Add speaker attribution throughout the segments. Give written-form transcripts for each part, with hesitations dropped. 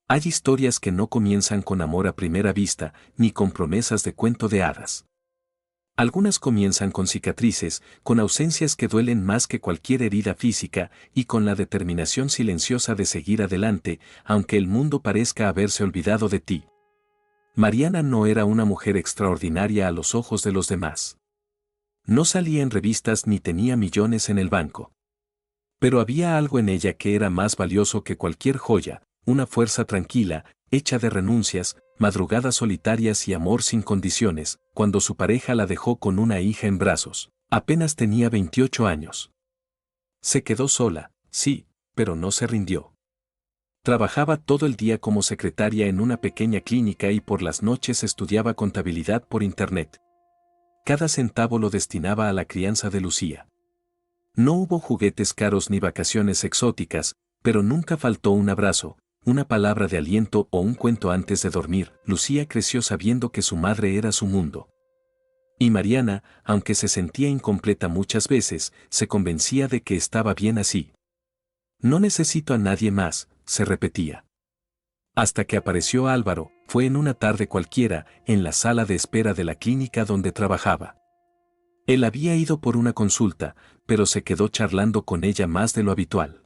Speaker 1: Hay historias que no comienzan con amor a primera vista, ni con promesas de cuento de hadas. Algunas comienzan con cicatrices, con ausencias que duelen más que cualquier herida física y con la determinación silenciosa de seguir adelante, aunque el mundo parezca haberse olvidado de ti. Mariana no era una mujer extraordinaria a los ojos de los demás. No salía en revistas ni tenía millones en el banco. Pero había algo en ella que era más valioso que cualquier joya, una fuerza tranquila, hecha de renuncias, madrugadas solitarias y amor sin condiciones, cuando su pareja la dejó con una hija en brazos. Apenas tenía 28 años. Se quedó sola, sí, pero no se rindió. Trabajaba todo el día como secretaria en una pequeña clínica y por las noches estudiaba contabilidad por internet. Cada centavo lo destinaba a la crianza de Lucía. No hubo juguetes caros ni vacaciones exóticas, pero nunca faltó un abrazo, una palabra de aliento o un cuento antes de dormir. Lucía creció sabiendo que su madre era su mundo. Y Mariana, aunque se sentía incompleta muchas veces, se convencía de que estaba bien así. No necesito a nadie más, se repetía. Hasta que apareció Álvaro, fue en una tarde cualquiera, en la sala de espera de la clínica donde trabajaba. Él había ido por una consulta, pero se quedó charlando con ella más de lo habitual.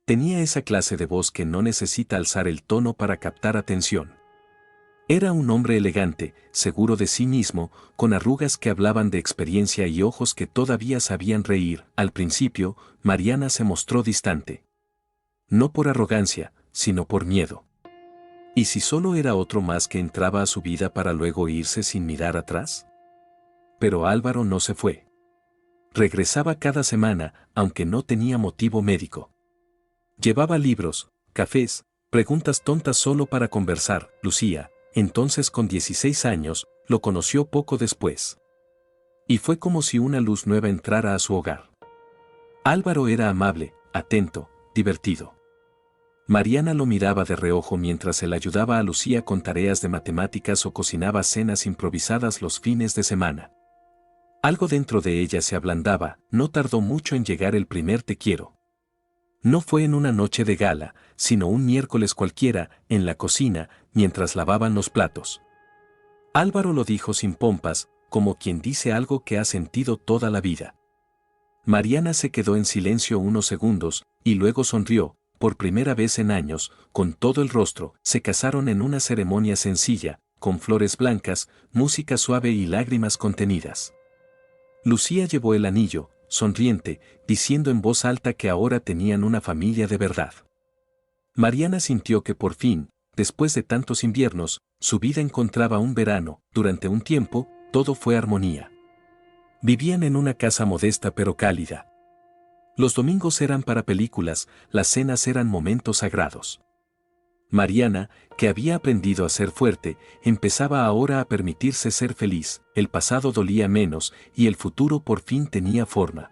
Speaker 1: Tenía esa clase de voz que no necesita alzar el tono para captar atención. Era un hombre elegante, seguro de sí mismo, con arrugas que hablaban de experiencia y ojos que todavía sabían reír. Al principio, Mariana se mostró distante. No por arrogancia, sino por miedo. ¿Y si solo era otro más que entraba a su vida para luego irse sin mirar atrás? Pero Álvaro no se fue. Regresaba cada semana, aunque no tenía motivo médico. Llevaba libros, cafés, preguntas tontas solo para conversar. Lucía, entonces con 16 años, lo conoció poco después. Y fue como si una luz nueva entrara a su hogar. Álvaro era amable, atento, divertido. Mariana lo miraba de reojo mientras él ayudaba a Lucía con tareas de matemáticas o cocinaba cenas improvisadas los fines de semana. Algo dentro de ella se ablandaba, no tardó mucho en llegar el primer te quiero. No fue en una noche de gala, sino un miércoles cualquiera, en la cocina, mientras lavaban los platos. Álvaro lo dijo sin pompas, como quien dice algo que ha sentido toda la vida. Mariana se quedó en silencio unos segundos, y luego sonrió, por primera vez en años, con todo el rostro. Se casaron en una ceremonia sencilla, con flores blancas, música suave y lágrimas contenidas. Lucía llevó el anillo, sonriente, diciendo en voz alta que ahora tenían una familia de verdad. Mariana sintió que por fin, después de tantos inviernos, su vida encontraba un verano. Durante un tiempo, todo fue armonía. Vivían en una casa modesta pero cálida. Los domingos eran para películas, las cenas eran momentos sagrados. Mariana, que había aprendido a ser fuerte, empezaba ahora a permitirse ser feliz. El pasado dolía menos y el futuro por fin tenía forma.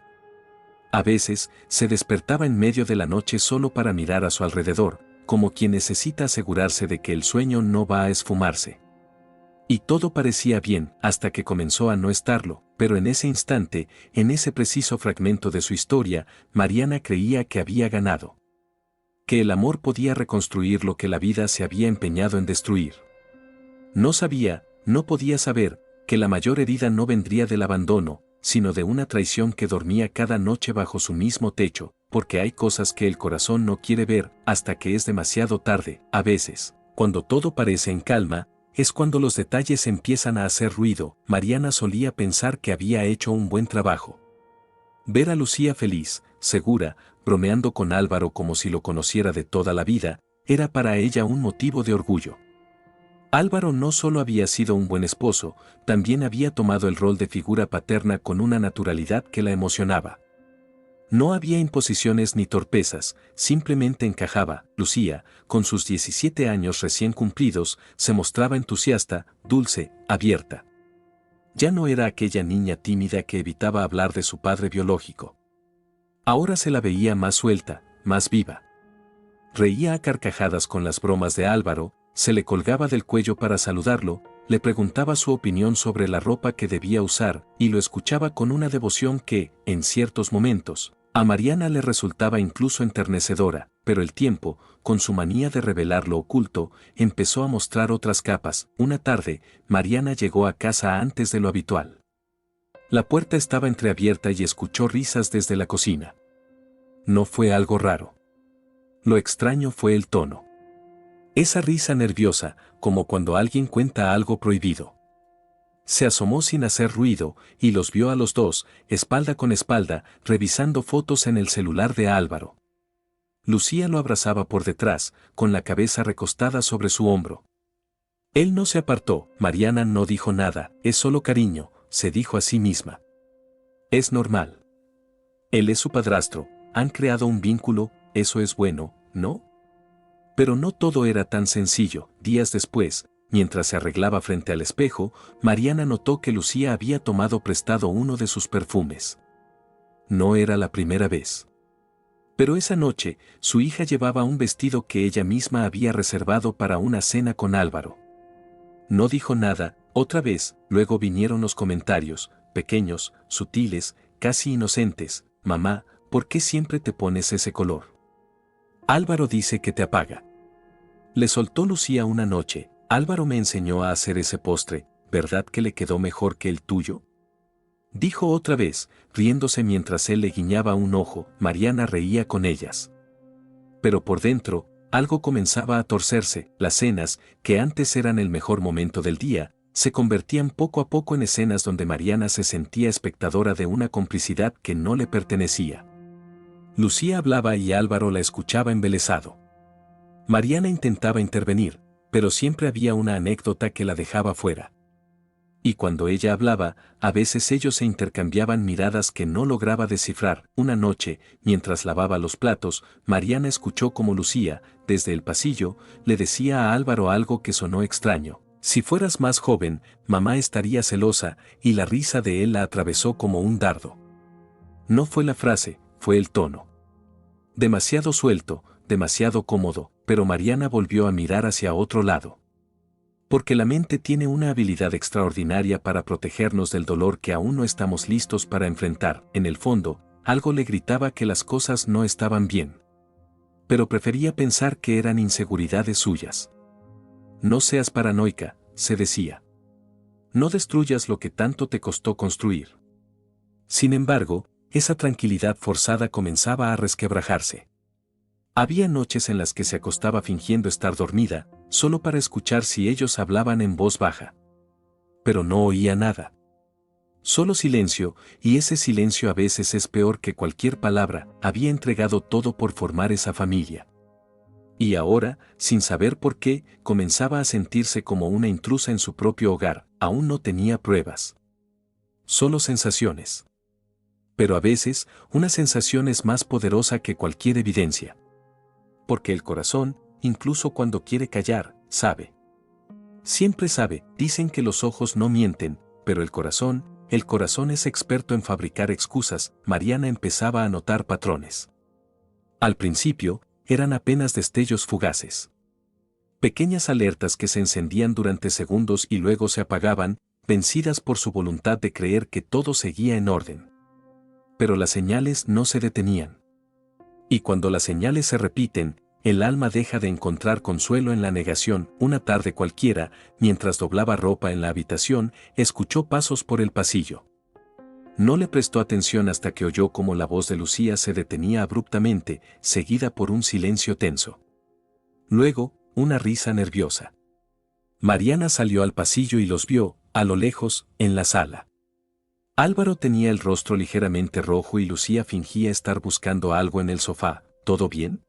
Speaker 1: A veces, se despertaba en medio de la noche solo para mirar a su alrededor, como quien necesita asegurarse de que el sueño no va a esfumarse. Y todo parecía bien hasta que comenzó a no estarlo, pero en ese instante, en ese preciso fragmento de su historia, Mariana creía que había ganado. Que el amor podía reconstruir lo que la vida se había empeñado en destruir. No sabía, no podía saber, que la mayor herida no vendría del abandono, sino de una traición que dormía cada noche bajo su mismo techo, porque hay cosas que el corazón no quiere ver hasta que es demasiado tarde. A veces, cuando todo parece en calma, es cuando los detalles empiezan a hacer ruido. Mariana solía pensar que había hecho un buen trabajo. Ver a Lucía feliz, segura, bromeando con Álvaro como si lo conociera de toda la vida, era para ella un motivo de orgullo. Álvaro no solo había sido un buen esposo, también había tomado el rol de figura paterna con una naturalidad que la emocionaba. No había imposiciones ni torpezas, simplemente encajaba. Lucía, con sus 17 años recién cumplidos, se mostraba entusiasta, dulce, abierta. Ya no era aquella niña tímida que evitaba hablar de su padre biológico. Ahora se la veía más suelta, más viva. Reía a carcajadas con las bromas de Álvaro, se le colgaba del cuello para saludarlo, le preguntaba su opinión sobre la ropa que debía usar y lo escuchaba con una devoción que, en ciertos momentos, A Mariana le resultaba incluso enternecedora, pero el tiempo, con su manía de revelar lo oculto, empezó a mostrar otras capas. Una tarde, Mariana llegó a casa antes de lo habitual. La puerta estaba entreabierta y escuchó risas desde la cocina. No fue algo raro. Lo extraño fue el tono. Esa risa nerviosa, como cuando alguien cuenta algo prohibido. Se asomó sin hacer ruido y los vio a los dos, espalda con espalda, revisando fotos en el celular de Álvaro. Lucía lo abrazaba por detrás, con la cabeza recostada sobre su hombro. Él no se apartó, Mariana no dijo nada, es solo cariño, se dijo a sí misma. Es normal. Él es su padrastro, han creado un vínculo, eso es bueno, ¿no? Pero no todo era tan sencillo. Días después, mientras se arreglaba frente al espejo, Mariana notó que Lucía había tomado prestado uno de sus perfumes. No era la primera vez. Pero esa noche, su hija llevaba un vestido que ella misma había reservado para una cena con Álvaro. No dijo nada, otra vez, luego vinieron los comentarios, pequeños, sutiles, casi inocentes. Mamá, ¿por qué siempre te pones ese color? Álvaro dice que te apaga. Le soltó Lucía una noche. Álvaro me enseñó a hacer ese postre, ¿verdad que le quedó mejor que el tuyo? Dijo otra vez, riéndose mientras él le guiñaba un ojo. Mariana reía con ellas. Pero por dentro, algo comenzaba a torcerse. Las cenas, que antes eran el mejor momento del día, se convertían poco a poco en escenas donde Mariana se sentía espectadora de una complicidad que no le pertenecía. Lucía hablaba y Álvaro la escuchaba embelesado. Mariana intentaba intervenir, pero siempre había una anécdota que la dejaba fuera. Y cuando ella hablaba, a veces ellos se intercambiaban miradas que no lograba descifrar. Una noche, mientras lavaba los platos, Mariana escuchó como Lucía, desde el pasillo, le decía a Álvaro algo que sonó extraño. Si fueras más joven, mamá estaría celosa, y la risa de él la atravesó como un dardo. No fue la frase, fue el tono. Demasiado suelto, demasiado cómodo, pero Mariana volvió a mirar hacia otro lado. Porque la mente tiene una habilidad extraordinaria para protegernos del dolor que aún no estamos listos para enfrentar. En el fondo, algo le gritaba que las cosas no estaban bien. Pero prefería pensar que eran inseguridades suyas. No seas paranoica, se decía. No destruyas lo que tanto te costó construir. Sin embargo, esa tranquilidad forzada comenzaba a resquebrajarse. Había noches en las que se acostaba fingiendo estar dormida, solo para escuchar si ellos hablaban en voz baja. Pero no oía nada. Solo silencio, y ese silencio a veces es peor que cualquier palabra. Había entregado todo por formar esa familia. Y ahora, sin saber por qué, comenzaba a sentirse como una intrusa en su propio hogar. Aún no tenía pruebas. Solo sensaciones. Pero a veces, una sensación es más poderosa que cualquier evidencia. Porque el corazón, incluso cuando quiere callar, sabe. Siempre sabe. Dicen que los ojos no mienten, pero el corazón es experto en fabricar excusas. Mariana empezaba a notar patrones. Al principio, eran apenas destellos fugaces. Pequeñas alertas que se encendían durante segundos y luego se apagaban, vencidas por su voluntad de creer que todo seguía en orden. Pero las señales no se detenían. Y cuando las señales se repiten, el alma deja de encontrar consuelo en la negación. Una tarde cualquiera, mientras doblaba ropa en la habitación, escuchó pasos por el pasillo. No le prestó atención hasta que oyó cómo la voz de Lucía se detenía abruptamente, seguida por un silencio tenso. Luego, una risa nerviosa. Mariana salió al pasillo y los vio, a lo lejos, en la sala. Álvaro tenía el rostro ligeramente rojo y Lucía fingía estar buscando algo en el sofá. ¿Todo bien?,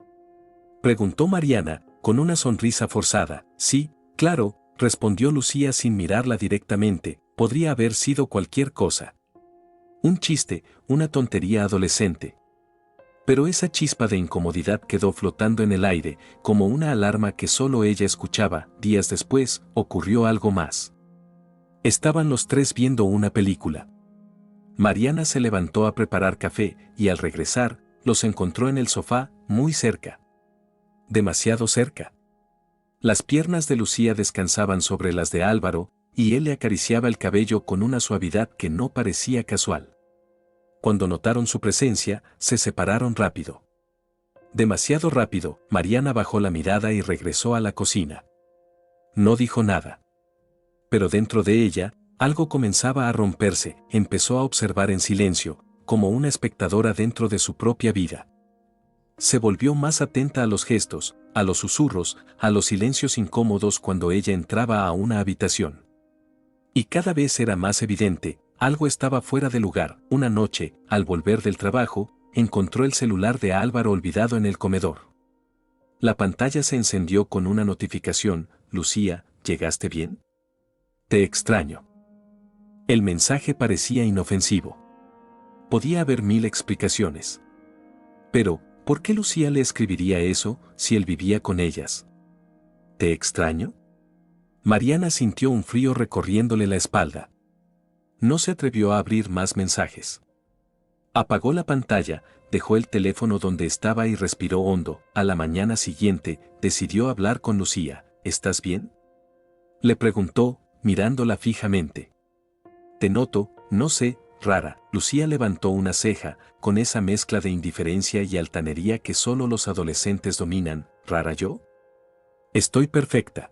Speaker 1: preguntó Mariana, con una sonrisa forzada. Sí, claro, respondió Lucía sin mirarla directamente. Podría haber sido cualquier cosa. Un chiste, una tontería adolescente. Pero esa chispa de incomodidad quedó flotando en el aire, como una alarma que solo ella escuchaba. Días después, ocurrió algo más. Estaban los tres viendo una película. Mariana se levantó a preparar café, y al regresar, los encontró en el sofá, muy cerca. Demasiado cerca. Las piernas de Lucía descansaban sobre las de Álvaro, y él le acariciaba el cabello con una suavidad que no parecía casual. Cuando notaron su presencia, se separaron rápido. Demasiado rápido, Mariana bajó la mirada y regresó a la cocina. No dijo nada. Pero dentro de ella, algo comenzaba a romperse, empezó a observar en silencio, como una espectadora dentro de su propia vida. Se volvió más atenta a los gestos, a los susurros, a los silencios incómodos cuando ella entraba a una habitación. Y cada vez era más evidente, algo estaba fuera de lugar. Una noche, al volver del trabajo, encontró el celular de Álvaro olvidado en el comedor. La pantalla se encendió con una notificación: Lucía, ¿llegaste bien? Te extraño. El mensaje parecía inofensivo. Podía haber mil explicaciones. Pero, ¿por qué Lucía le escribiría eso si él vivía con ellas? ¿Te extraño? Mariana sintió un frío recorriéndole la espalda. No se atrevió a abrir más mensajes. Apagó la pantalla, dejó el teléfono donde estaba y respiró hondo. A la mañana siguiente, decidió hablar con Lucía. ¿Estás bien?, le preguntó, mirándola fijamente. Te noto, no sé, rara. Lucía levantó una ceja, con esa mezcla de indiferencia y altanería que solo los adolescentes dominan. ¿Rara yo? Estoy perfecta.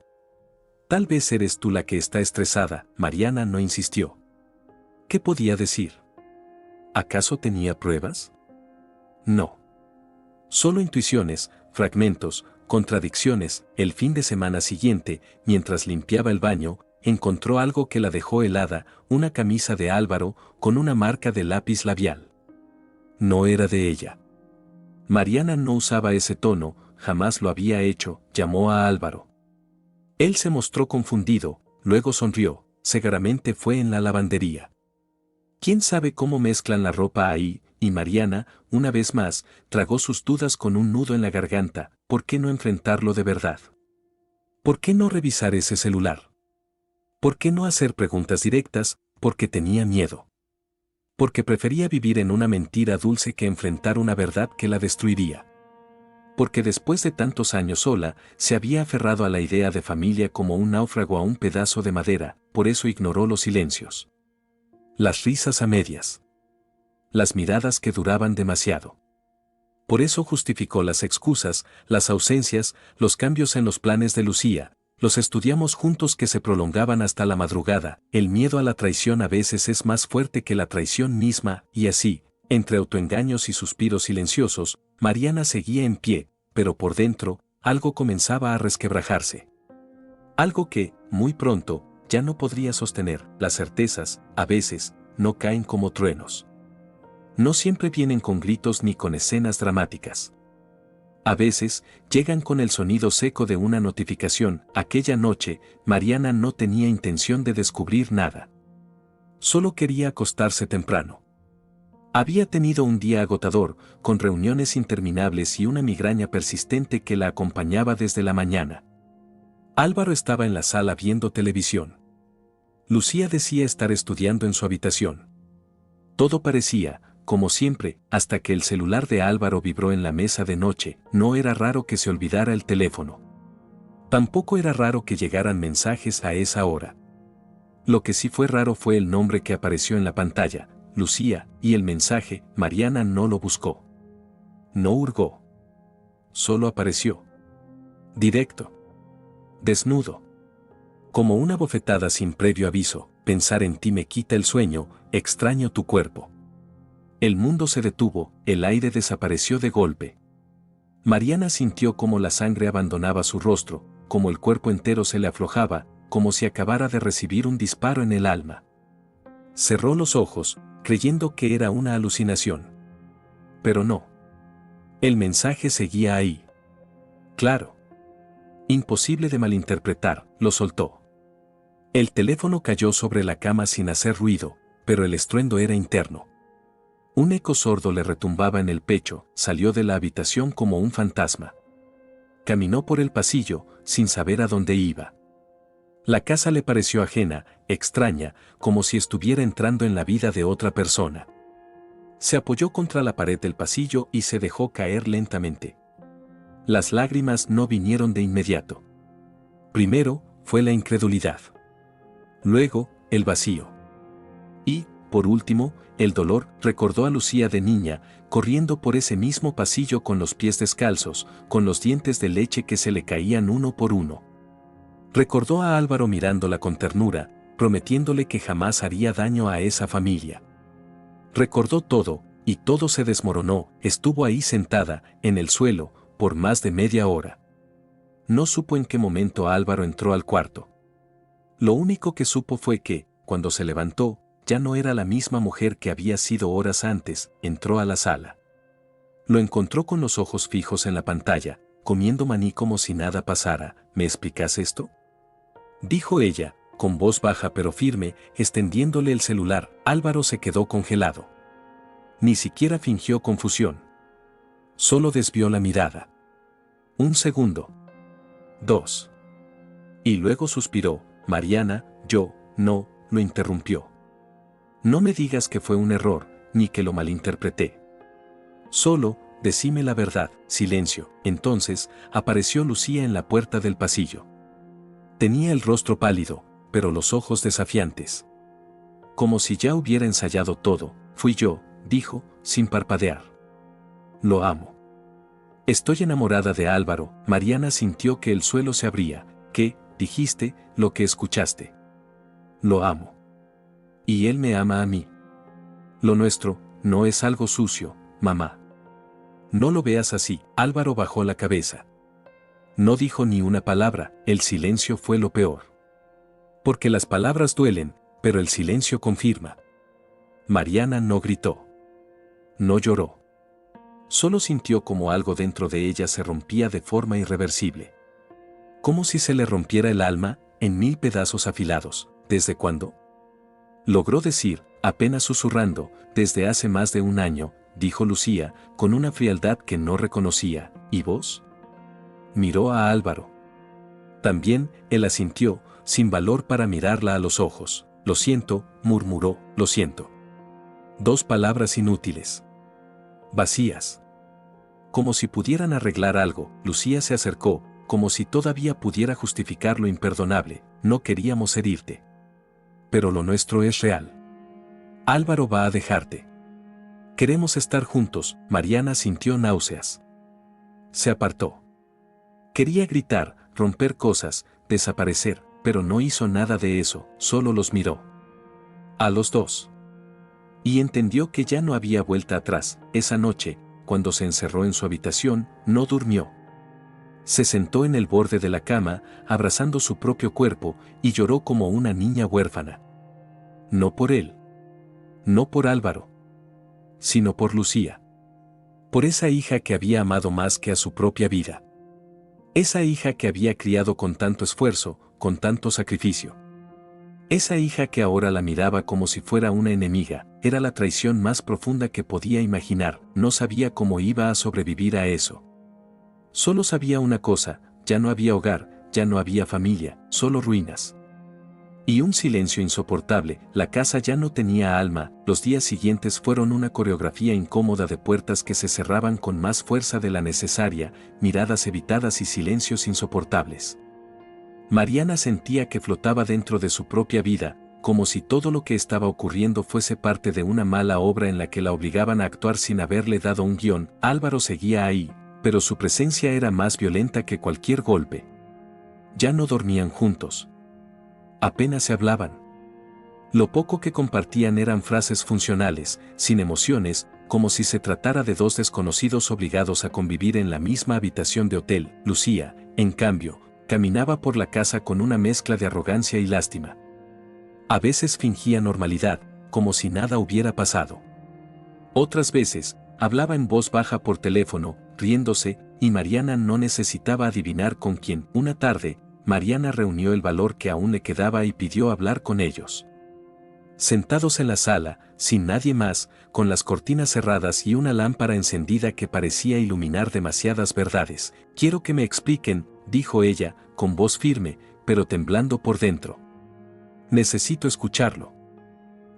Speaker 1: Tal vez eres tú la que está estresada. Mariana no insistió. ¿Qué podía decir? ¿Acaso tenía pruebas? No. Solo intuiciones, fragmentos, contradicciones. El fin de semana siguiente, mientras limpiaba el baño, encontró algo que la dejó helada: una camisa de Álvaro, con una marca de lápiz labial. No era de ella. Mariana no usaba ese tono, jamás lo había hecho. Llamó a Álvaro. Él se mostró confundido, luego sonrió. Seguramente fue en la lavandería. ¿Quién sabe cómo mezclan la ropa ahí? Y Mariana, una vez más, tragó sus dudas con un nudo en la garganta. ¿Por qué no enfrentarlo de verdad? ¿Por qué no revisar ese celular? ¿Por qué no hacer preguntas directas? Porque tenía miedo. Porque prefería vivir en una mentira dulce que enfrentar una verdad que la destruiría. Porque después de tantos años sola, se había aferrado a la idea de familia como un náufrago a un pedazo de madera. Por eso ignoró los silencios, las risas a medias, las miradas que duraban demasiado. Por eso justificó las excusas, las ausencias, los cambios en los planes de Lucía. Los estudiamos juntos que se prolongaban hasta la madrugada. El miedo a la traición a veces es más fuerte que la traición misma, y así, entre autoengaños y suspiros silenciosos, Mariana seguía en pie, pero por dentro, algo comenzaba a resquebrajarse. Algo que, muy pronto, ya no podría sostener. Las certezas, a veces, no caen como truenos. No siempre vienen con gritos ni con escenas dramáticas. A veces, llegan con el sonido seco de una notificación. Aquella noche, Mariana no tenía intención de descubrir nada. Solo quería acostarse temprano. Había tenido un día agotador, con reuniones interminables y una migraña persistente que la acompañaba desde la mañana. Álvaro estaba en la sala viendo televisión. Lucía decía estar estudiando en su habitación. Todo parecía, como siempre, hasta que el celular de Álvaro vibró en la mesa de noche. No era raro que se olvidara el teléfono. Tampoco era raro que llegaran mensajes a esa hora. Lo que sí fue raro fue el nombre que apareció en la pantalla, Lucía, y el mensaje. Mariana no lo buscó. No hurgó. Solo apareció. Directo. Desnudo. Como una bofetada sin previo aviso: pensar en ti me quita el sueño, extraño tu cuerpo. El mundo se detuvo, el aire desapareció de golpe. Mariana sintió como la sangre abandonaba su rostro, como el cuerpo entero se le aflojaba, como si acabara de recibir un disparo en el alma. Cerró los ojos, creyendo que era una alucinación. Pero no. El mensaje seguía ahí. Claro. Imposible de malinterpretar. Lo soltó. El teléfono cayó sobre la cama sin hacer ruido, pero el estruendo era interno. Un eco sordo le retumbaba en el pecho. Salió de la habitación como un fantasma. Caminó por el pasillo, sin saber a dónde iba. La casa le pareció ajena, extraña, como si estuviera entrando en la vida de otra persona. Se apoyó contra la pared del pasillo y se dejó caer lentamente. Las lágrimas no vinieron de inmediato. Primero, fue la incredulidad. Luego, el vacío. Y, por último, el dolor recordó a Lucía de niña, corriendo por ese mismo pasillo con los pies descalzos, con los dientes de leche que se le caían uno por uno. Recordó a Álvaro mirándola con ternura, prometiéndole que jamás haría daño a esa familia. Recordó todo, y todo se desmoronó. Estuvo ahí sentada, en el suelo, por más de media hora. No supo en qué momento Álvaro entró al cuarto. Lo único que supo fue que, cuando se levantó, ya no era la misma mujer que había sido horas antes. Entró a la sala. Lo encontró con los ojos fijos en la pantalla, comiendo maní como si nada pasara. ¿Me explicas esto?, dijo ella, con voz baja pero firme, extendiéndole el celular. Álvaro se quedó congelado. Ni siquiera fingió confusión. Solo desvió la mirada. 1 segundo. 2. Y luego suspiró. Mariana, no, lo interrumpió. No me digas que fue un error, ni que lo malinterpreté. Solo, decime la verdad. Silencio. Entonces, apareció Lucía en la puerta del pasillo. Tenía el rostro pálido, pero los ojos desafiantes. Como si ya hubiera ensayado todo. Fui yo, dijo, sin parpadear. Lo amo. Estoy enamorada de Álvaro. Mariana sintió que el suelo se abría. ¿Qué? Dijiste, lo que escuchaste. Lo amo. Y él me ama a mí. Lo nuestro no es algo sucio, mamá. No lo veas así. Álvaro bajó la cabeza. No dijo ni una palabra. El silencio fue lo peor. Porque las palabras duelen, pero el silencio confirma. Mariana no gritó. No lloró. Solo sintió como algo dentro de ella se rompía de forma irreversible. Como si se le rompiera el alma, en 1000 pedazos afilados. ¿Desde cuándo? Logró decir, apenas susurrando, desde hace más de 1 año, dijo Lucía, con una frialdad que no reconocía. ¿Y vos? Miró a Álvaro. También, él asintió, sin valor para mirarla a los ojos. Lo siento, murmuró, lo siento. 2 palabras inútiles. Vacías. Como si pudieran arreglar algo, Lucía se acercó, como si todavía pudiera justificar lo imperdonable. No queríamos herirte. Pero lo nuestro es real. Álvaro va a dejarte. Queremos estar juntos. Mariana sintió náuseas. Se apartó. Quería gritar, romper cosas, desaparecer, pero no hizo nada de eso, solo los miró. A los dos. Y entendió que ya no había vuelta atrás. Esa noche, cuando se encerró en su habitación, no durmió. Se sentó en el borde de la cama, abrazando su propio cuerpo, y lloró como una niña huérfana. No por él. No por Álvaro. Sino por Lucía. Por esa hija que había amado más que a su propia vida. Esa hija que había criado con tanto esfuerzo, con tanto sacrificio. Esa hija que ahora la miraba como si fuera una enemiga. Era la traición más profunda que podía imaginar. No sabía cómo iba a sobrevivir a eso. Solo sabía una cosa, ya no había hogar, ya no había familia, solo ruinas. Y un silencio insoportable. La casa ya no tenía alma. Los días siguientes fueron una coreografía incómoda de puertas que se cerraban con más fuerza de la necesaria, miradas evitadas y silencios insoportables. Mariana sentía que flotaba dentro de su propia vida, como si todo lo que estaba ocurriendo fuese parte de una mala obra en la que la obligaban a actuar sin haberle dado un guión. Álvaro seguía ahí, pero su presencia era más violenta que cualquier golpe. Ya no dormían juntos. Apenas se hablaban. Lo poco que compartían eran frases funcionales, sin emociones, como si se tratara de 2 desconocidos obligados a convivir en la misma habitación de hotel. Lucía, en cambio, caminaba por la casa con una mezcla de arrogancia y lástima. A veces fingía normalidad, como si nada hubiera pasado. Otras veces, hablaba en voz baja por teléfono, riéndose, y Mariana no necesitaba adivinar con quién. Una tarde, Mariana reunió el valor que aún le quedaba y pidió hablar con ellos. Sentados en la sala, sin nadie más, con las cortinas cerradas y una lámpara encendida que parecía iluminar demasiadas verdades. Quiero que me expliquen, dijo ella, con voz firme, pero temblando por dentro. Necesito escucharlo.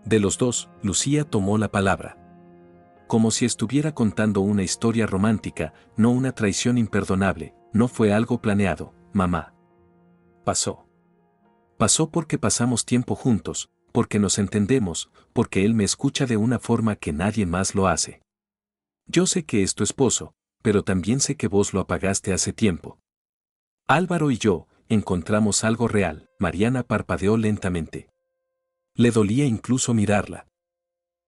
Speaker 1: De los dos, Lucía tomó la palabra. Como si estuviera contando una historia romántica, no una traición imperdonable. No fue algo planeado, mamá. Pasó. Pasó porque pasamos tiempo juntos, porque nos entendemos, porque él me escucha de una forma que nadie más lo hace. Yo sé que es tu esposo, pero también sé que vos lo apagaste hace tiempo. Álvaro y yo encontramos algo real. Mariana parpadeó lentamente. Le dolía incluso mirarla.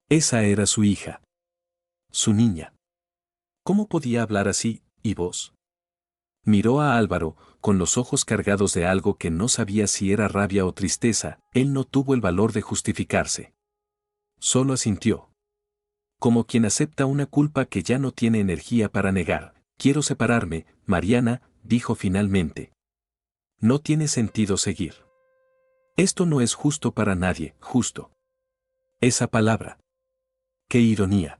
Speaker 1: Esa era su hija. Su niña. ¿Cómo podía hablar así, y vos? Miró a Álvaro, con los ojos cargados de algo que no sabía si era rabia o tristeza. Él no tuvo el valor de justificarse. Solo asintió. Como quien acepta una culpa que ya no tiene energía para negar. Quiero separarme, Mariana, dijo finalmente. No tiene sentido seguir. Esto no es justo para nadie, justo. Esa palabra. ¡Qué ironía!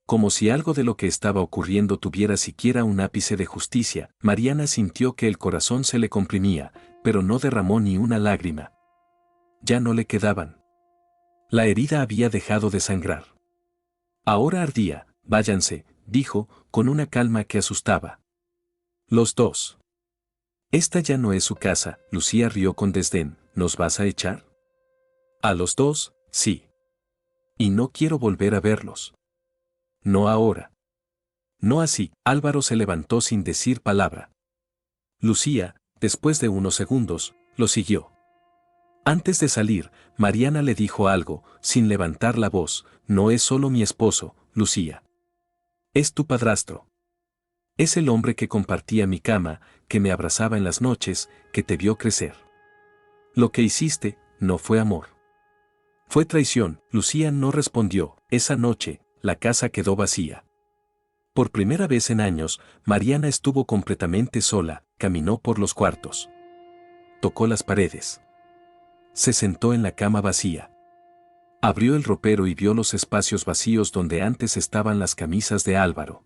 Speaker 1: Como si algo de lo que estaba ocurriendo tuviera siquiera un ápice de justicia, Mariana sintió que el corazón se le comprimía, pero no derramó ni una lágrima. Ya no le quedaban. La herida había dejado de sangrar. Ahora ardía. Váyanse, dijo, con una calma que asustaba. Los dos. Esta ya no es su casa, Lucía rió con desdén. ¿Nos vas a echar? A los dos, sí. Y no quiero volver a verlos. No ahora. No así. Álvaro se levantó sin decir palabra. Lucía, después de unos segundos, lo siguió. Antes de salir, Mariana le dijo algo, sin levantar la voz. No es solo mi esposo, Lucía. Es tu padrastro. Es el hombre que compartía mi cama, que me abrazaba en las noches, que te vio crecer. Lo que hiciste, no fue amor. Fue traición. Lucía no respondió. Esa noche, la casa quedó vacía. Por primera vez en años, Mariana estuvo completamente sola. Caminó por los cuartos. Tocó las paredes. Se sentó en la cama vacía. Abrió el ropero y vio los espacios vacíos donde antes estaban las camisas de Álvaro.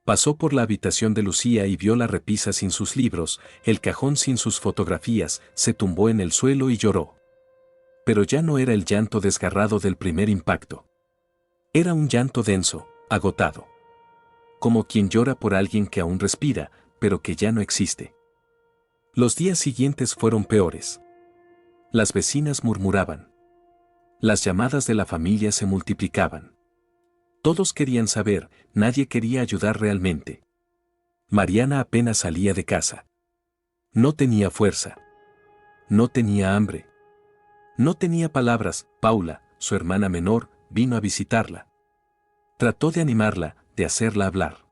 Speaker 1: Pasó por la habitación de Lucía y vio la repisa sin sus libros, el cajón sin sus fotografías. Se tumbó en el suelo y lloró. Pero ya no era el llanto desgarrado del primer impacto. Era un llanto denso, agotado. Como quien llora por alguien que aún respira, pero que ya no existe. Los días siguientes fueron peores. Las vecinas murmuraban. Las llamadas de la familia se multiplicaban. Todos querían saber, nadie quería ayudar realmente. Mariana apenas salía de casa. No tenía fuerza. No tenía hambre. No tenía palabras. Paula, su hermana menor, vino a visitarla. Trató de animarla, de hacerla hablar.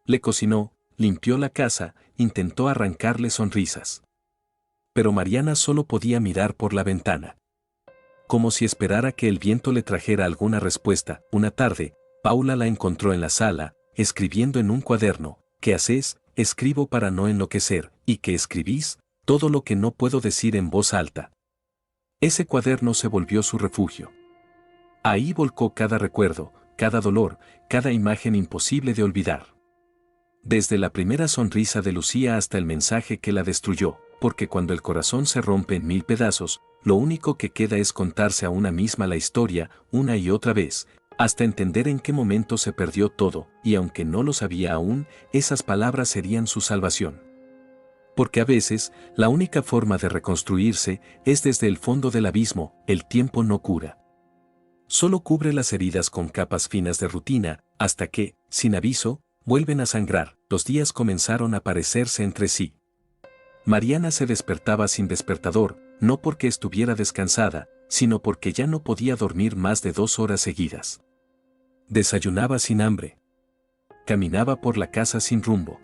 Speaker 1: Le cocinó, limpió la casa, intentó arrancarle sonrisas. Pero Mariana solo podía mirar por la ventana. Como si esperara que el viento le trajera alguna respuesta. Una tarde, Paula la encontró en la sala, escribiendo en un cuaderno. ¿Qué haces? Escribo para no enloquecer. ¿Y qué escribís? Todo lo que no puedo decir en voz alta. Ese cuaderno se volvió su refugio. Ahí volcó cada recuerdo, cada dolor, cada imagen imposible de olvidar. Desde la primera sonrisa de Lucía hasta el mensaje que la destruyó, porque cuando el corazón se rompe en 1000 pedazos, lo único que queda es contarse a una misma la historia, una y otra vez, hasta entender en qué momento se perdió todo, y aunque no lo sabía aún, esas palabras serían su salvación. Porque a veces, la única forma de reconstruirse es desde el fondo del abismo. El tiempo no cura. Solo cubre las heridas con capas finas de rutina, hasta que, sin aviso, vuelven a sangrar. Los días comenzaron a parecerse entre sí. Mariana se despertaba sin despertador, no porque estuviera descansada, sino porque ya no podía dormir más de 2 horas seguidas. Desayunaba sin hambre. Caminaba por la casa sin rumbo.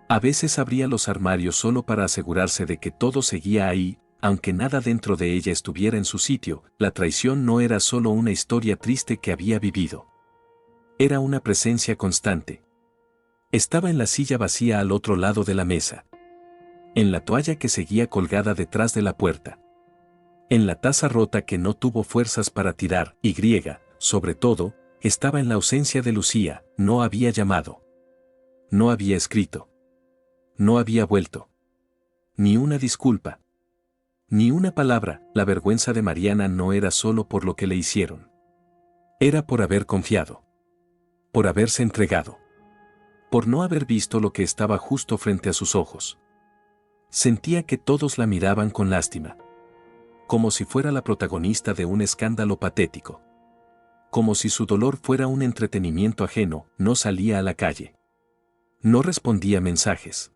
Speaker 1: A veces abría los armarios solo para asegurarse de que todo seguía ahí, aunque nada dentro de ella estuviera en su sitio. La traición no era solo una historia triste que había vivido. Era una presencia constante. Estaba en la silla vacía al otro lado de la mesa. En la toalla que seguía colgada detrás de la puerta. En la taza rota que no tuvo fuerzas para tirar. Y, sobre todo, estaba en la ausencia de Lucía. No había llamado. No había escrito. No había vuelto. Ni una disculpa. Ni una palabra. La vergüenza de Mariana no era solo por lo que le hicieron. Era por haber confiado. Por haberse entregado. Por no haber visto lo que estaba justo frente a sus ojos. Sentía que todos la miraban con lástima. como si fuera la protagonista de un escándalo patético. Como si su dolor fuera un entretenimiento ajeno, no salía a la calle. No respondía mensajes.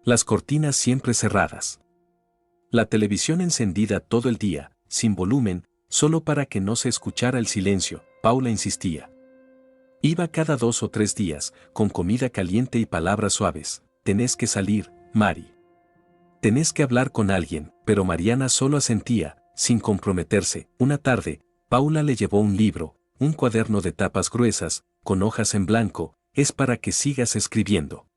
Speaker 1: Las cortinas siempre cerradas. La televisión encendida todo el día, sin volumen, solo para que no se escuchara el silencio. Paula insistía. Iba cada 2 o 3 días, con comida caliente y palabras suaves. Tenés que salir, Mari. Tenés que hablar con alguien, pero Mariana solo asentía, sin comprometerse. Una tarde, Paula le llevó un libro, un cuaderno de tapas gruesas, con hojas en blanco. Es para que sigas escribiendo.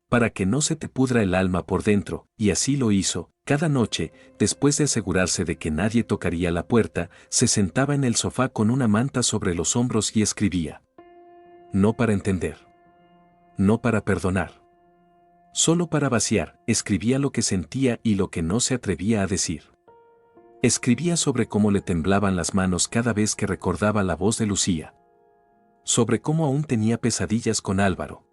Speaker 1: Para que no se te pudra el alma por dentro, y así lo hizo. Cada noche, después de asegurarse de que nadie tocaría la puerta, se sentaba en el sofá con una manta sobre los hombros y escribía. No para entender. No para perdonar. Solo para vaciar, escribía lo que sentía y lo que no se atrevía a decir. Escribía sobre cómo le temblaban las manos cada vez que recordaba la voz de Lucía. Sobre cómo aún tenía pesadillas con Álvaro.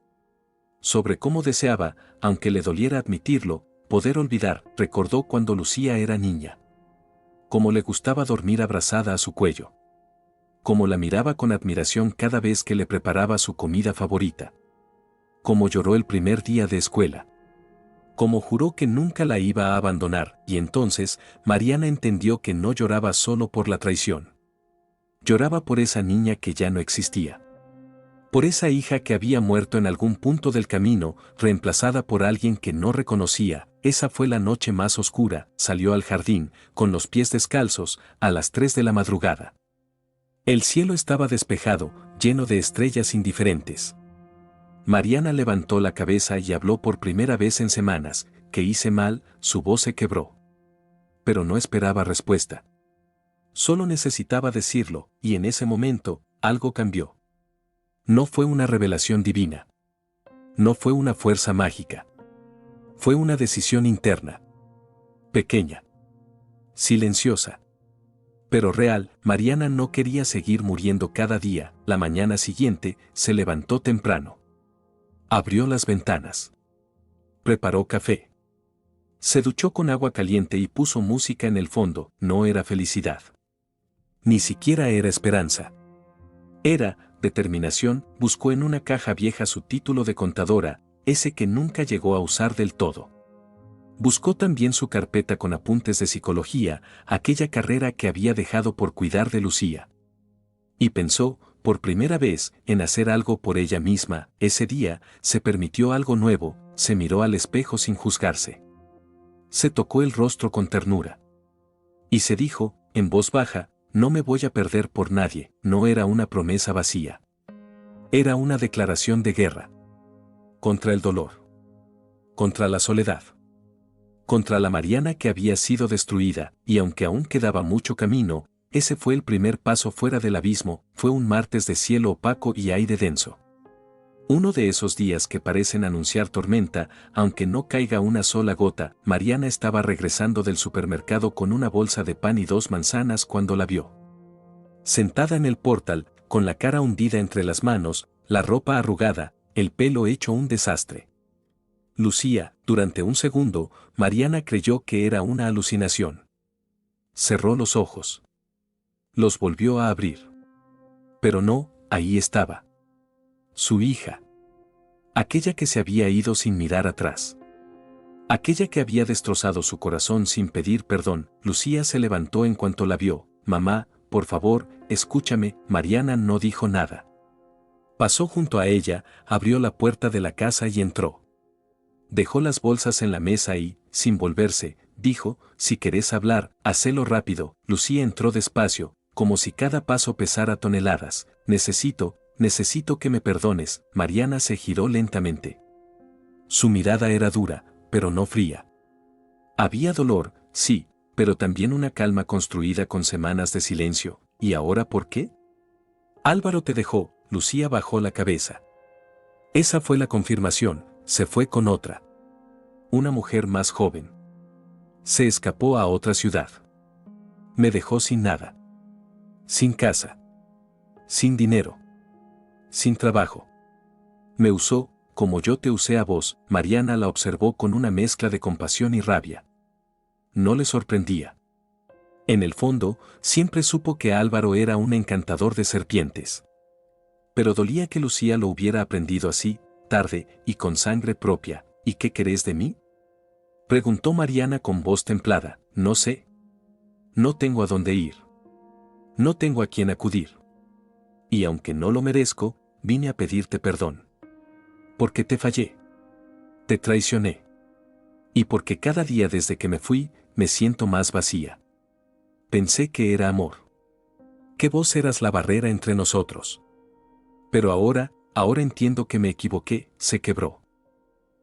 Speaker 1: Sobre cómo deseaba, aunque le doliera admitirlo, poder olvidar. Recordó cuando Lucía era niña. Cómo le gustaba dormir abrazada a su cuello. Cómo la miraba con admiración cada vez que le preparaba su comida favorita. Cómo lloró el primer día de escuela. Cómo juró que nunca la iba a abandonar, y entonces Mariana entendió que no lloraba solo por la traición. Lloraba por esa niña que ya no existía. Por esa hija que había muerto en algún punto del camino, reemplazada por alguien que no reconocía. Esa fue la noche más oscura. Salió al jardín, con los pies descalzos, a las 3 de la madrugada. El cielo estaba despejado, lleno de estrellas indiferentes. Mariana levantó la cabeza y habló por primera vez en semanas. ¿Qué hice mal? Su voz se quebró. Pero no esperaba respuesta. Solo necesitaba decirlo, y en ese momento, algo cambió. No fue una revelación divina. No fue una fuerza mágica. Fue una decisión interna. Pequeña. Silenciosa. Pero real. Mariana no quería seguir muriendo cada día. La mañana siguiente, se levantó temprano. Abrió las ventanas. Preparó café. Se duchó con agua caliente y puso música en el fondo. No era felicidad. Ni siquiera era esperanza. Era determinación. Buscó en una caja vieja su título de contadora, ese que nunca llegó a usar del todo. Buscó también su carpeta con apuntes de psicología, aquella carrera que había dejado por cuidar de Lucía. Y pensó, por primera vez, en hacer algo por ella misma. Ese día, se permitió algo nuevo, se miró al espejo sin juzgarse. Se tocó el rostro con ternura. Y se dijo, en voz baja, no me voy a perder por nadie. No era una promesa vacía. Era una declaración de guerra. Contra el dolor. Contra la soledad. Contra la Mariana que había sido destruida, y aunque aún quedaba mucho camino, ese fue el primer paso fuera del abismo. Fue un martes de cielo opaco y aire denso. Uno de esos días que parecen anunciar tormenta, aunque no caiga una sola gota. Mariana estaba regresando del supermercado con una bolsa de pan y 2 manzanas cuando la vio. Sentada en el portal, con la cara hundida entre las manos, la ropa arrugada, el pelo hecho un desastre. Lucía. Durante un segundo, Mariana creyó que era una alucinación. Cerró los ojos. Los volvió a abrir. Pero no, ahí estaba. Su hija. Aquella que se había ido sin mirar atrás. Aquella que había destrozado su corazón sin pedir perdón. Lucía se levantó en cuanto la vio. Mamá, por favor, escúchame. Mariana no dijo nada. Pasó junto a ella, abrió la puerta de la casa y entró. Dejó las bolsas en la mesa y, sin volverse, dijo, si querés hablar, hacelo rápido. Lucía entró despacio, como si cada paso pesara toneladas. Necesito que me perdones. Mariana se giró lentamente. Su mirada era dura, pero no fría. Había dolor, sí, pero también una calma construida con semanas de silencio. ¿Y ahora por qué? Álvaro te dejó. Lucía bajó la cabeza. Esa fue la confirmación. Se fue con otra. Una mujer más joven. Se escapó a otra ciudad. Me dejó sin nada. Sin casa. Sin dinero. Sin trabajo. Me usó, como yo te usé a vos. Mariana la observó con una mezcla de compasión y rabia. No le sorprendía. En el fondo, siempre supo que Álvaro era un encantador de serpientes. Pero dolía que Lucía lo hubiera aprendido así, tarde y con sangre propia. ¿Y qué querés de mí?, preguntó Mariana con voz templada. No sé. No tengo a dónde ir. No tengo a quién acudir. Y aunque no lo merezco, vine a pedirte perdón. Porque te fallé. Te traicioné. Y porque cada día desde que me fui, me siento más vacía. Pensé que era amor. Que vos eras la barrera entre nosotros. Pero ahora entiendo que me equivoqué. Se quebró.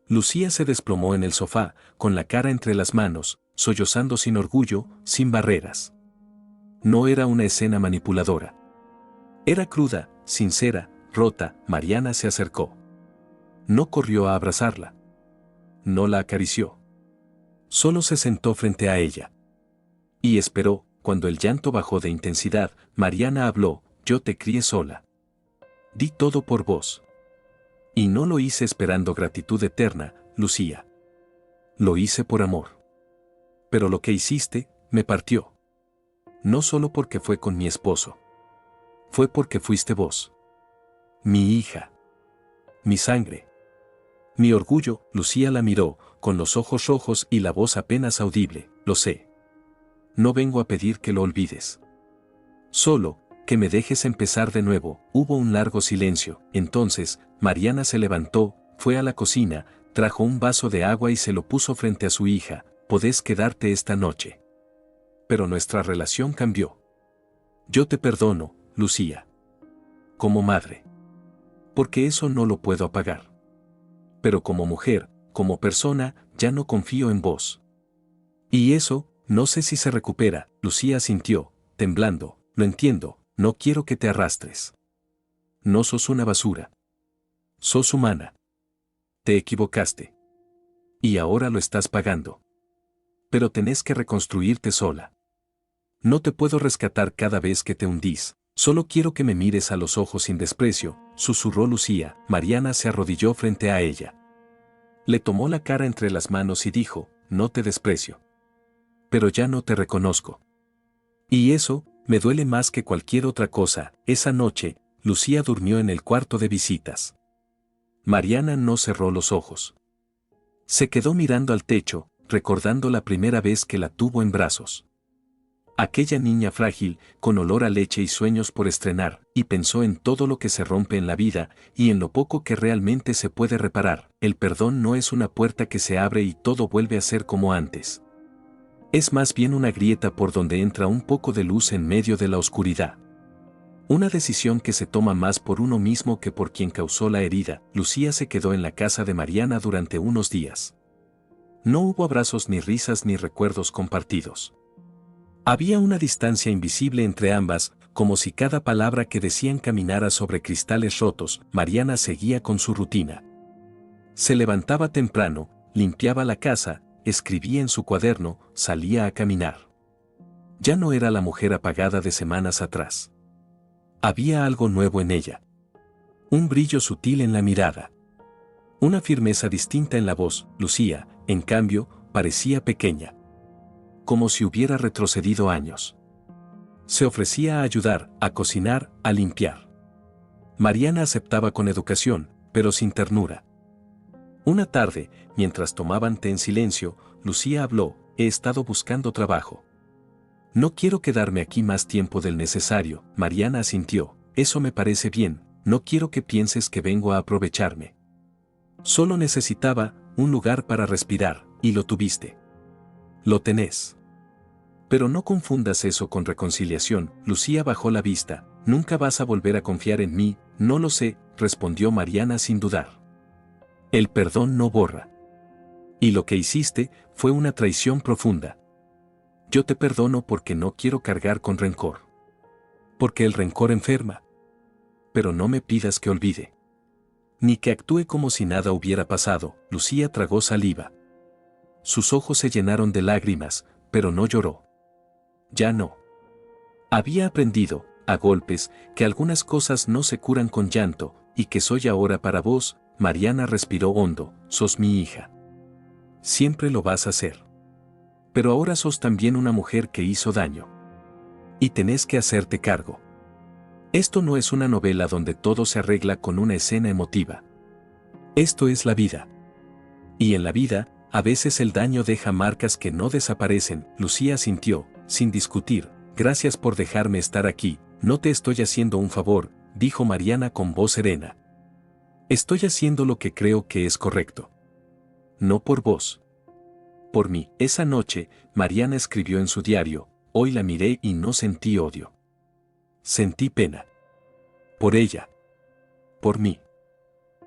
Speaker 1: Lucía se desplomó en el sofá, con la cara entre las manos, sollozando sin orgullo, sin barreras. No era una escena manipuladora. Era cruda, sincera, rota. Mariana se acercó. No corrió a abrazarla. No la acarició. Solo se sentó frente a ella. Y esperó. Cuando el llanto bajó de intensidad, Mariana habló. Yo te crié sola. Di todo por vos. Y no lo hice esperando gratitud eterna, Lucía. Lo hice por amor. Pero lo que hiciste, me partió. No solo porque fue con mi esposo. Fue porque fuiste vos. Mi hija. Mi sangre. Mi orgullo. Lucía la miró, con los ojos rojos y la voz apenas audible. Lo sé. No vengo a pedir que lo olvides. Solo, que me dejes empezar de nuevo. Hubo un largo silencio. Entonces, Mariana se levantó, fue a la cocina, trajo un vaso de agua y se lo puso frente a su hija. Podés quedarte esta noche. Pero nuestra relación cambió. Yo te perdono, Lucía. Como madre. Porque eso no lo puedo apagar. Pero como mujer, como persona, ya no confío en vos. Y eso, no sé si se recupera. Lucía sintió, temblando. Lo entiendo, no quiero que te arrastres. No sos una basura. Sos humana. Te equivocaste. Y ahora lo estás pagando. Pero tenés que reconstruirte sola. No te puedo rescatar cada vez que te hundís. Solo quiero que me mires a los ojos sin desprecio, susurró Lucía. Mariana se arrodilló frente a ella. Le tomó la cara entre las manos y dijo, no te desprecio. Pero ya no te reconozco. Y eso, me duele más que cualquier otra cosa. Esa noche, Lucía durmió en el cuarto de visitas. Mariana no cerró los ojos. Se quedó mirando al techo, recordando la primera vez que la tuvo en brazos. Aquella niña frágil, con olor a leche y sueños por estrenar, y pensó en todo lo que se rompe en la vida, y en lo poco que realmente se puede reparar. El perdón no es una puerta que se abre y todo vuelve a ser como antes. Es más bien una grieta por donde entra un poco de luz en medio de la oscuridad. Una decisión que se toma más por uno mismo que por quien causó la herida. Lucía se quedó en la casa de Mariana durante unos días. No hubo abrazos ni risas ni recuerdos compartidos. Había una distancia invisible entre ambas, como si cada palabra que decían caminara sobre cristales rotos. Mariana seguía con su rutina. Se levantaba temprano, limpiaba la casa, escribía en su cuaderno, salía a caminar. Ya no era la mujer apagada de semanas atrás. Había algo nuevo en ella. Un brillo sutil en la mirada. Una firmeza distinta en la voz. Lucía, en cambio, parecía pequeña. Como si hubiera retrocedido años. Se ofrecía a ayudar, a cocinar, a limpiar. Mariana aceptaba con educación, pero sin ternura. Una tarde, mientras tomaban té en silencio, Lucía habló, he estado buscando trabajo. No quiero quedarme aquí más tiempo del necesario. Mariana asintió, eso me parece bien, no quiero que pienses que vengo a aprovecharme. Solo necesitaba un lugar para respirar, y lo tuviste. Lo tenés. Pero no confundas eso con reconciliación. Lucía bajó la vista, nunca vas a volver a confiar en mí. No lo sé, respondió Mariana sin dudar. El perdón no borra. Y lo que hiciste fue una traición profunda. Yo te perdono porque no quiero cargar con rencor. Porque el rencor enferma. Pero no me pidas que olvide. Ni que actúe como si nada hubiera pasado. Lucía tragó saliva. Sus ojos se llenaron de lágrimas, pero no lloró. Ya no. Había aprendido, a golpes, que algunas cosas no se curan con llanto, y que soy ahora para vos. Mariana respiró hondo, sos mi hija. Siempre lo vas a ser. Pero ahora sos también una mujer que hizo daño. Y tenés que hacerte cargo. Esto no es una novela donde todo se arregla con una escena emotiva. Esto es la vida. Y en la vida, a veces el daño deja marcas que no desaparecen. Lucía asintió, sin discutir. Gracias por dejarme estar aquí, no te estoy haciendo un favor, dijo Mariana con voz serena. Estoy haciendo lo que creo que es correcto. No por vos. Por mí. Esa noche, Mariana escribió en su diario, hoy la miré y no sentí odio. Sentí pena. Por ella. Por mí.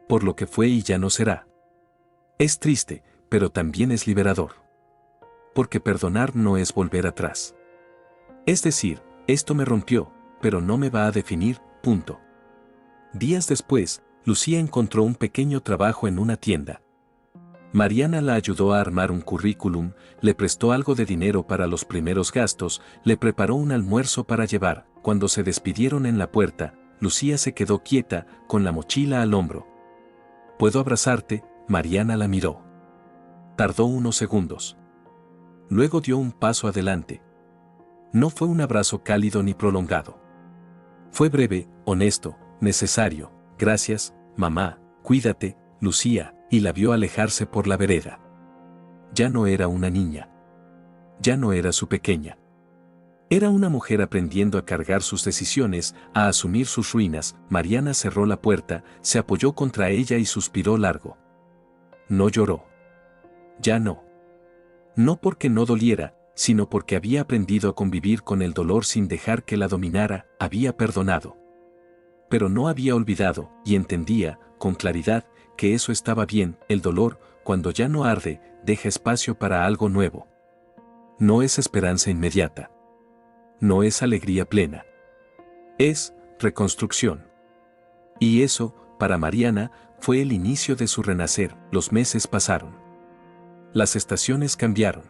Speaker 1: Por lo que fue y ya no será. Es triste, pero también es liberador. Porque perdonar no es volver atrás. Es decir, esto me rompió, pero no me va a definir, punto. Días después, Lucía encontró un pequeño trabajo en una tienda. Mariana la ayudó a armar un currículum, le prestó algo de dinero para los primeros gastos, le preparó un almuerzo para llevar. Cuando se despidieron en la puerta, Lucía se quedó quieta, con la mochila al hombro. ¿Puedo abrazarte? Mariana la miró. Tardó unos segundos. Luego dio un paso adelante. No fue un abrazo cálido ni prolongado. Fue breve, honesto, necesario. Gracias, mamá, cuídate, Lucía, y la vio alejarse por la vereda. Ya no era una niña. Ya no era su pequeña. Era una mujer aprendiendo a cargar sus decisiones, a asumir sus ruinas. Mariana cerró la puerta, se apoyó contra ella y suspiró largo. No lloró. Ya no. No porque no doliera, sino porque había aprendido a convivir con el dolor sin dejar que la dominara, había perdonado. Pero no había olvidado, y entendía, con claridad, que eso estaba bien. El dolor, cuando ya no arde, deja espacio para algo nuevo. No es esperanza inmediata. No es alegría plena. Es reconstrucción. Y eso, para Mariana, fue el inicio de su renacer. Los meses pasaron. Las estaciones cambiaron.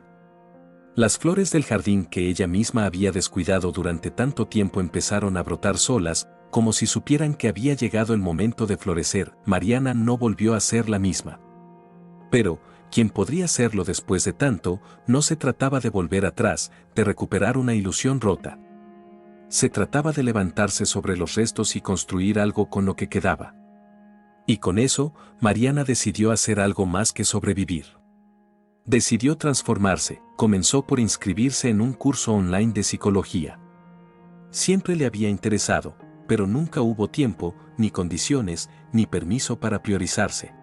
Speaker 1: Las flores del jardín que ella misma había descuidado durante tanto tiempo empezaron a brotar solas, como si supieran que había llegado el momento de florecer. Mariana no volvió a ser la misma. Pero, ¿quién podría serlo después de tanto? No se trataba de volver atrás, de recuperar una ilusión rota. Se trataba de levantarse sobre los restos y construir algo con lo que quedaba. Y con eso, Mariana decidió hacer algo más que sobrevivir. Decidió transformarse. Comenzó por inscribirse en un curso online de psicología. Siempre le había interesado, pero nunca hubo tiempo, ni condiciones, ni permiso para priorizarse.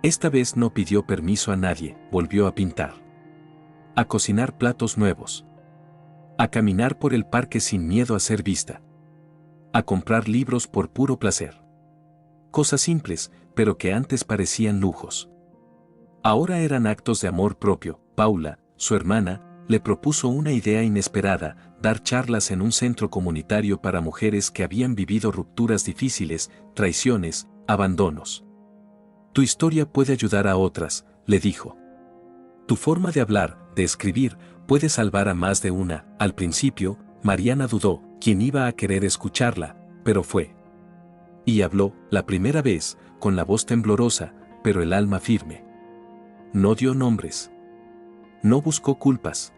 Speaker 1: Esta vez no pidió permiso a nadie, volvió a pintar. A cocinar platos nuevos. A caminar por el parque sin miedo a ser vista. A comprar libros por puro placer. Cosas simples, pero que antes parecían lujos. Ahora eran actos de amor propio. Paula, su hermana, le propuso una idea inesperada, dar charlas en un centro comunitario para mujeres que habían vivido rupturas difíciles, traiciones, abandonos. Tu historia puede ayudar a otras, le dijo. Tu forma de hablar, de escribir, puede salvar a más de una. Al principio, Mariana dudó, ¿quién iba a querer escucharla? Pero fue. Y habló, la primera vez, con la voz temblorosa, pero el alma firme. No dio nombres. No buscó culpas.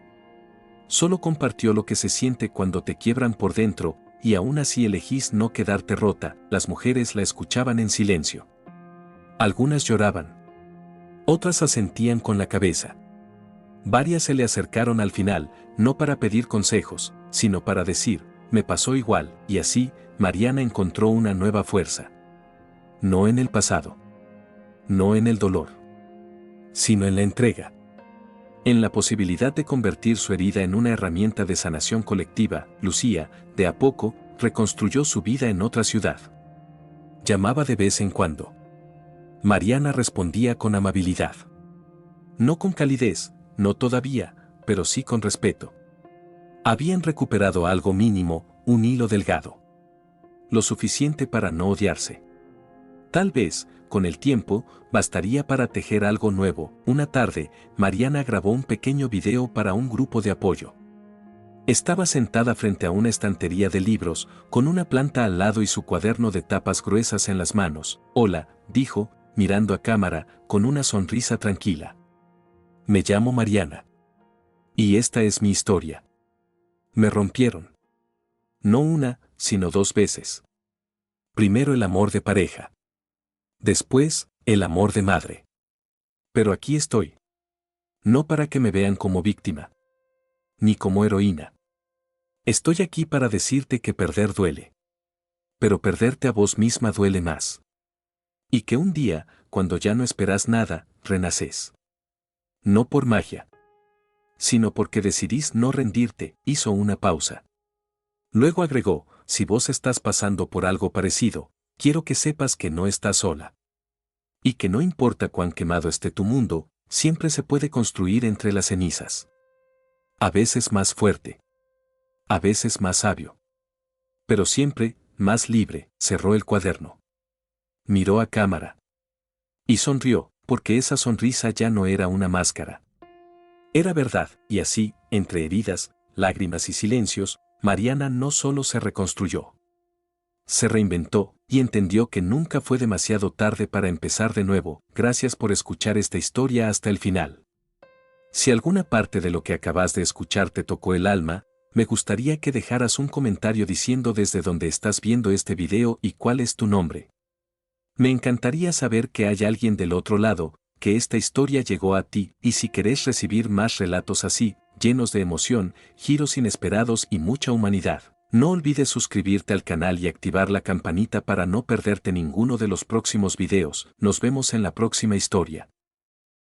Speaker 1: Solo compartió lo que se siente cuando te quiebran por dentro, y aún así elegís no quedarte rota. Las mujeres la escuchaban en silencio. Algunas lloraban. Otras asentían con la cabeza. Varias se le acercaron al final, no para pedir consejos, sino para decir, me pasó igual, y así, Mariana encontró una nueva fuerza. No en el pasado. No en el dolor. Sino en la entrega. En la posibilidad de convertir su herida en una herramienta de sanación colectiva. Lucía, de a poco, reconstruyó su vida en otra ciudad. Llamaba de vez en cuando. Mariana respondía con amabilidad. No con calidez, no todavía, pero sí con respeto. Habían recuperado algo mínimo, un hilo delgado. Lo suficiente para no odiarse. Tal vez, con el tiempo, bastaría para tejer algo nuevo. Una tarde, Mariana grabó un pequeño video para un grupo de apoyo. Estaba sentada frente a una estantería de libros, con una planta al lado y su cuaderno de tapas gruesas en las manos. Hola, dijo, mirando a cámara, con una sonrisa tranquila. Me llamo Mariana. Y esta es mi historia. Me rompieron. No una, sino 2 veces. Primero el amor de pareja. Después, el amor de madre. Pero aquí estoy. No para que me vean como víctima. Ni como heroína. Estoy aquí para decirte que perder duele. Pero perderte a vos misma duele más. Y que un día, cuando ya no esperas nada, renaces. No por magia. Sino porque decidís no rendirte, hizo una pausa. Luego agregó, si vos estás pasando por algo parecido, quiero que sepas que no estás sola. Y que no importa cuán quemado esté tu mundo, siempre se puede construir entre las cenizas. A veces más fuerte. A veces más sabio. Pero siempre, más libre, cerró el cuaderno. Miró a cámara. Y sonrió, porque esa sonrisa ya no era una máscara. Era verdad, y así, entre heridas, lágrimas y silencios, Mariana no solo se reconstruyó. Se reinventó, y entendió que nunca fue demasiado tarde para empezar de nuevo. Gracias por escuchar esta historia hasta el final. Si alguna parte de lo que acabas de escuchar te tocó el alma, me gustaría que dejaras un comentario diciendo desde dónde estás viendo este video y cuál es tu nombre. Me encantaría saber que hay alguien del otro lado, que esta historia llegó a ti, y si querés recibir más relatos así, llenos de emoción, giros inesperados y mucha humanidad, no olvides suscribirte al canal y activar la campanita para no perderte ninguno de los próximos videos. Nos vemos en la próxima historia.